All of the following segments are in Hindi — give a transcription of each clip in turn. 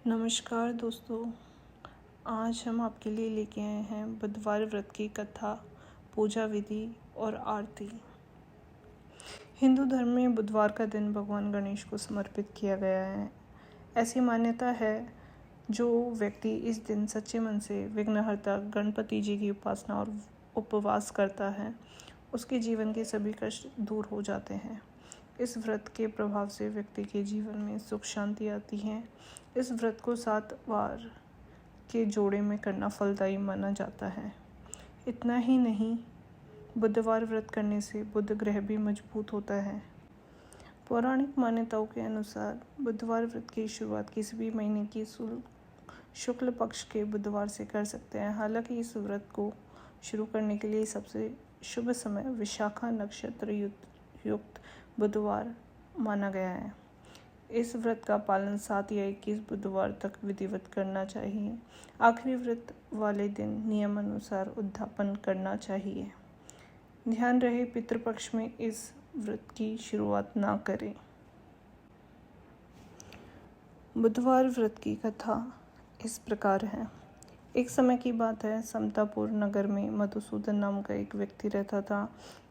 नमस्कार दोस्तों। आज हम आपके लिए लेके आए हैं बुधवार व्रत की कथा, पूजा विधि और आरती। हिंदू धर्म में बुधवार का दिन भगवान गणेश को समर्पित किया गया है। ऐसी मान्यता है जो व्यक्ति इस दिन सच्चे मन से विघ्नहर्ता गणपति जी की उपासना और उपवास करता है, उसके जीवन के सभी कष्ट दूर हो जाते हैं। इस व्रत के प्रभाव से व्यक्ति के जीवन में सुख शांति आती है। इस व्रत को 7 बार के जोड़े में करना फलदायी माना जाता है। इतना ही नहीं, बुधवार व्रत करने से बुध ग्रह भी मजबूत होता है। पौराणिक मान्यताओं के अनुसार बुधवार व्रत की शुरुआत किसी भी महीने की शुक्ल पक्ष के बुधवार से कर सकते हैं। हालांकि इस व्रत को शुरू करने के लिए सबसे शुभ समय विशाखा नक्षत्र युक्त बुधवार माना गया है। इस व्रत का पालन 7 या 21 बुधवार तक विधिवत करना चाहिए। आखिरी व्रत वाले दिन नियम अनुसार उद्यापन करना चाहिए। ध्यान रहे, पितृपक्ष में इस व्रत की शुरुआत ना करें। बुधवार व्रत की कथा इस प्रकार है। एक समय की बात है, समतापुर नगर में मधुसूदन नाम का एक व्यक्ति रहता था।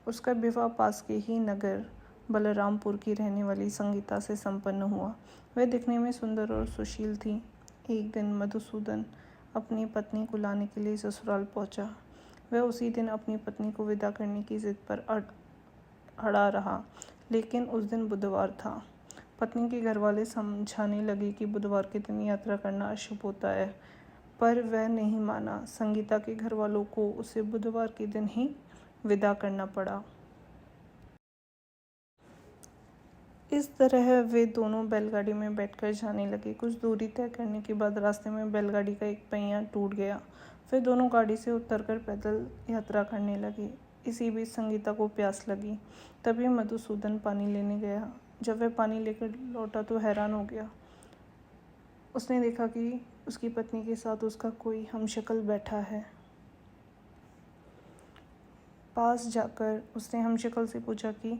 उसका विवाह पास के ही नगर बलरामपुर की रहने वाली संगीता से संपन्न हुआ। वह दिखने में सुंदर और सुशील थी। एक दिन मधुसूदन अपनी पत्नी को लाने के लिए ससुराल पहुंचा। वह उसी दिन अपनी पत्नी को विदा करने की जिद पर अड़ा रहा, लेकिन उस दिन बुधवार था। पत्नी के घर वाले समझाने लगे कि बुधवार के दिन यात्रा करना अशुभ होता है, पर वह नहीं माना। संगीता के घर वालों को उसे बुधवार के दिन ही विदा करना पड़ा। इस तरह वे दोनों बैलगाड़ी में बैठकर जाने लगे। कुछ दूरी तय करने के बाद रास्ते में बैलगाड़ी का एक पहिया टूट गया। वे दोनों गाड़ी से उतरकर पैदल यात्रा करने लगे। इसी बीच संगीता को प्यास लगी। तभी मधुसूदन पानी लेने गया। जब वह पानी लेकर लौटा तो हैरान हो गया। उसने देखा कि उसकी पत्नी के साथ उसका कोई हमशक्ल बैठा है। पास जाकर उसने हमशक्ल से पूछा कि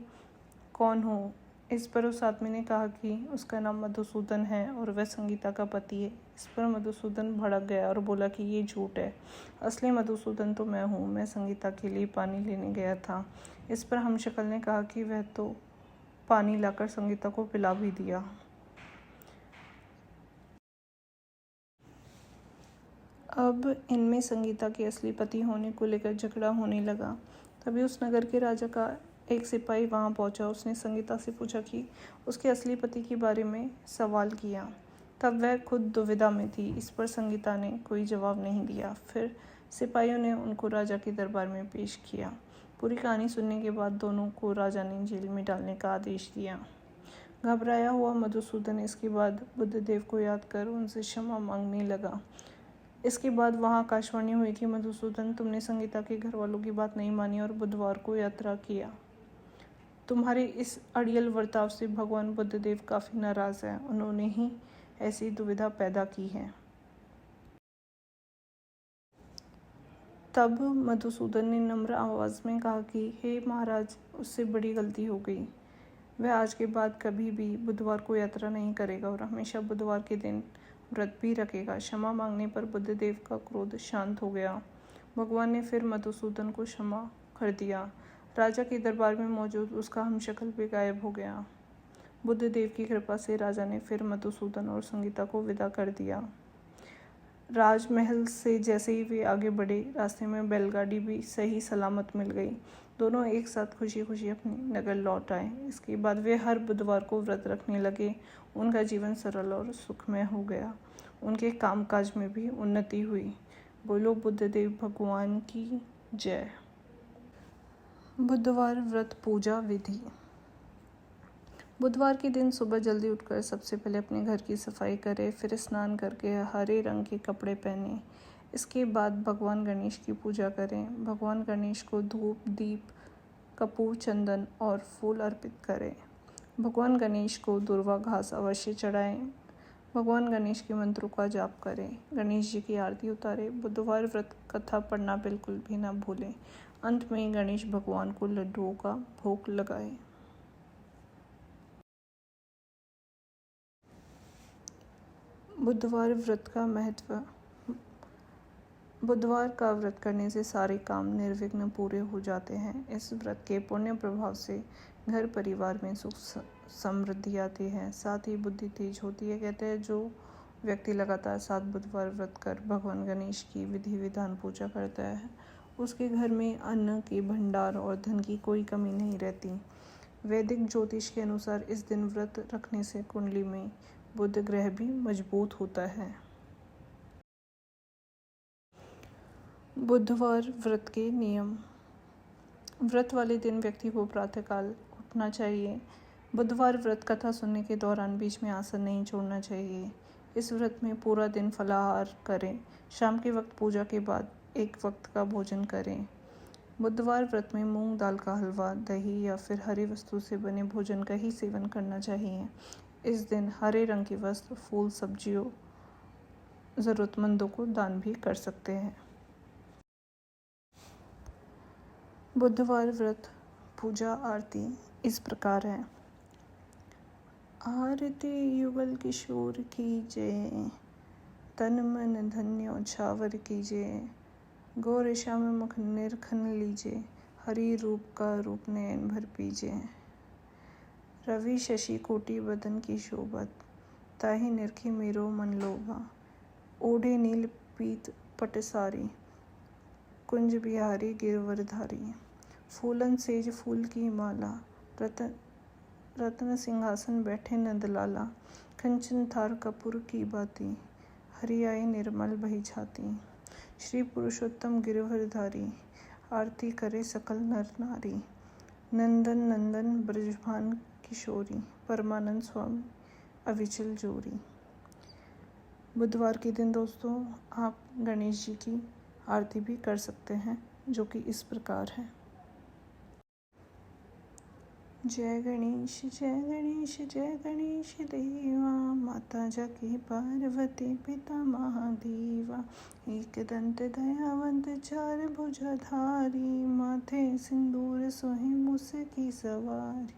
कौन हो। इस पर उस आदमी ने कहा कि उसका नाम मधुसूदन है और वह संगीता का पति है। इस पर मधुसूदन भड़क गया और बोला कि ये झूठ है। असली मधुसूदन तो मैं हूँ। मैं संगीता के लिए पानी लेने गया था। इस पर हमशक्ल ने कहा कि वह तो पानी लाकर संगीता को पिला भी दिया। अब इनमें संगीता के असली पति होने को लेकर झगड़ा होने लगा। तभी उस नगर के राजा का एक सिपाही वहां पहुंचा। उसने संगीता से पूछा कि उसके असली पति के बारे में सवाल किया। तब वह खुद दुविधा में थी। इस पर संगीता ने कोई जवाब नहीं दिया। फिर सिपाहियों ने उनको राजा के दरबार में पेश किया। पूरी कहानी सुनने के बाद दोनों को राजा ने जेल में डालने का आदेश दिया। घबराया हुआ मधुसूदन इसके बाद बुद्धदेव को याद कर उनसे क्षमा मांगने लगा। इसके बाद वहां आकाशवाणी हुई कि मधुसूदन, तुमने संगीता के घर वालों की बात नहीं मानी और बुधवार को यात्रा किया। तुम्हारे इस अड़ियल बर्ताव से भगवान बुद्धदेव काफ़ी नाराज़ हैं। उन्होंने ही ऐसी दुविधा पैदा की है। तब मधुसूदन ने नम्र आवाज़ में कहा कि हे महाराज, उससे बड़ी गलती हो गई। वह आज के बाद कभी भी बुधवार को यात्रा नहीं करेगा और हमेशा बुधवार के दिन व्रत भी रखेगा। क्षमा मांगने पर बुद्धदेव का क्रोध शांत हो गया। भगवान ने फिर मधुसूदन को क्षमा कर दिया। राजा के दरबार में मौजूद उसका हमशक्ल भी गायब हो गया। बुद्धदेव की कृपा से राजा ने फिर मधुसूदन और संगीता को विदा कर दिया। राजमहल से जैसे ही वे आगे बढ़े, रास्ते में बैलगाड़ी भी सही सलामत मिल गई। दोनों एक साथ खुशी खुशी अपने नगर लौट आए। इसके बाद वे हर बुधवार को व्रत रखने लगे। उनका जीवन सरल और सुखमय हो गया। उनके कामकाज में भी उन्नति हुई। बोलो बुद्धदेव भगवान की जय। बुधवार व्रत पूजा विधि। बुधवार के दिन सुबह जल्दी उठकर सबसे पहले अपने घर की सफाई करें। फिर स्नान करके हरे रंग के कपड़े पहने। इसके बाद भगवान गणेश की पूजा करें। भगवान गणेश को धूप, दीप, कपूर, चंदन और फूल अर्पित करें। भगवान गणेश को दुर्वा घास अवश्य चढ़ाएं। भगवान गणेश के मंत्रों का जाप करें। गणेश जी की आरती उतारें। बुधवार व्रत कथा पढ़ना बिल्कुल भी ना भूलें। अंत में गणेश भगवान को लड्डुओं का भोग लगाएं। बुधवार व्रत का महत्व। बुधवार का व्रत करने से सारे काम निर्विघ्न पूरे हो जाते हैं। इस व्रत के पुण्य प्रभाव से घर परिवार में सुख समृद्धि आती है, साथ ही बुद्धि तेज होती है। कहते हैं जो व्यक्ति लगातार 7 बुधवार व्रत कर भगवान गणेश की विधि विधान पूजा करता है, उसके घर में अन्न के भंडार और धन की कोई कमी नहीं रहती। वैदिक ज्योतिष के अनुसार इस दिन व्रत रखने से कुंडली में बुध ग्रह भी मजबूत होता है। बुधवार व्रत के नियम। व्रत वाले दिन व्यक्ति को प्रातःकाल उठना चाहिए। बुधवार व्रत कथा सुनने के दौरान बीच में आसन नहीं छोड़ना चाहिए। इस व्रत में पूरा दिन फलाहार करें। शाम के वक्त पूजा के बाद एक वक्त का भोजन करें। बुधवार व्रत में मूंग दाल का हलवा, दही या फिर हरी वस्तु से बने भोजन का ही सेवन करना चाहिए। इस दिन हरे रंग के वस्त्र, फूल, सब्जियों ज़रूरतमंदों को दान भी कर सकते हैं। बुधवार व्रत पूजा आरती इस प्रकार है। आरती युगल किशोर की जय, तन मन धन्यो छावर कीजिए। गौर श्याम मुख निरखन लीजिए, हरि रूप का रूप नयन भर पीजिए। रवि शशि कोटि बदन की शोभत, ताहि निरखी मेरो मन लोभा। ओढ़े नील पीत पट सारी, कुंज बिहारी गिरवरधारी। फूलन सेज फूल की माला, रत्न सिंहासन बैठे नंदलाला। कंचन थार कपूर की बाती, हरियाई निर्मल भई छाती। श्री पुरुषोत्तम गिरवरधारी, आरती करे सकल नर नारी। नंदन नंदन ब्रजभान किशोरी, परमानंद स्वामी अविचल जोरी। बुधवार के दिन दोस्तों आप गणेश जी की आरती भी कर सकते हैं, जो कि इस प्रकार है। जय गणेश जय गणेश जय गणेश देवा, माता जाकी पार्वती पिता महादेवा। एक दंत दयावंत चार भुजाधारी, माथे सिंदूर सोहे मुसकी सवारी।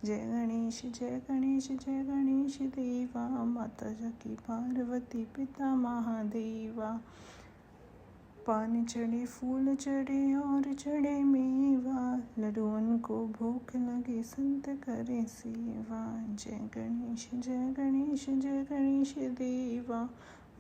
जय गणेश जय गणेश जय गणेश देवा, माता जाकी पार्वती पिता महादेवा। पान चढ़े फूल चढ़े और चढ़े मेवा, लड्डुअन को भूख लगे संत करे सेवा। जय गणेश जय गणेश जय गणेश देवा,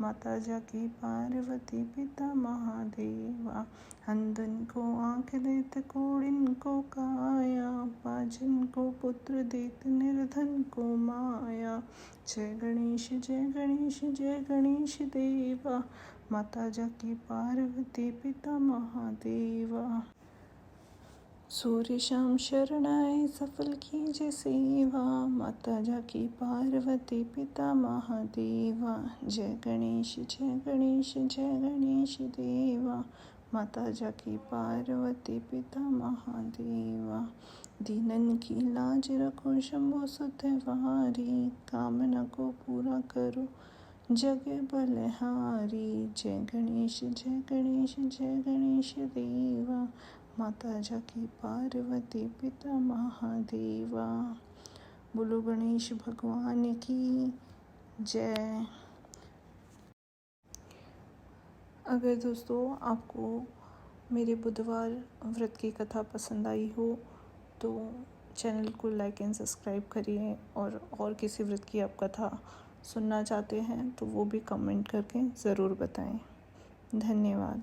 माता जाकी पार्वती पिता महादेवा। अंधन को आँख देत कोढ़िन को काया, बाझन को पुत्र देत निर्धन को माया। जय गणेश जय गणेश जय गणेश देवा, माता जाकी पार्वती पिता महादेवा। सूर्य शाम शरणाए सफल कीजे सेवा, माता जाकी पार्वती पिता महादेवा। जय गणेश जय गणेश जय गणेश देवा, माता जाकी पार्वती पिता महादेवा। दीनन की लाज रखो शंभो सुतवारी, कामना को पूरा करो जग बलहारी। जय गणेश जय गणेश जय गणेश देवा, माता जाकी पार्वती पिता महादेवा। बोलो गणेश भगवान की जय। अगर दोस्तों आपको मेरे बुधवार व्रत की कथा पसंद आई हो तो चैनल को लाइक एंड सब्सक्राइब करिए, और किसी व्रत की आप कथा सुनना चाहते हैं तो वो भी कमेंट करके ज़रूर बताएं। धन्यवाद।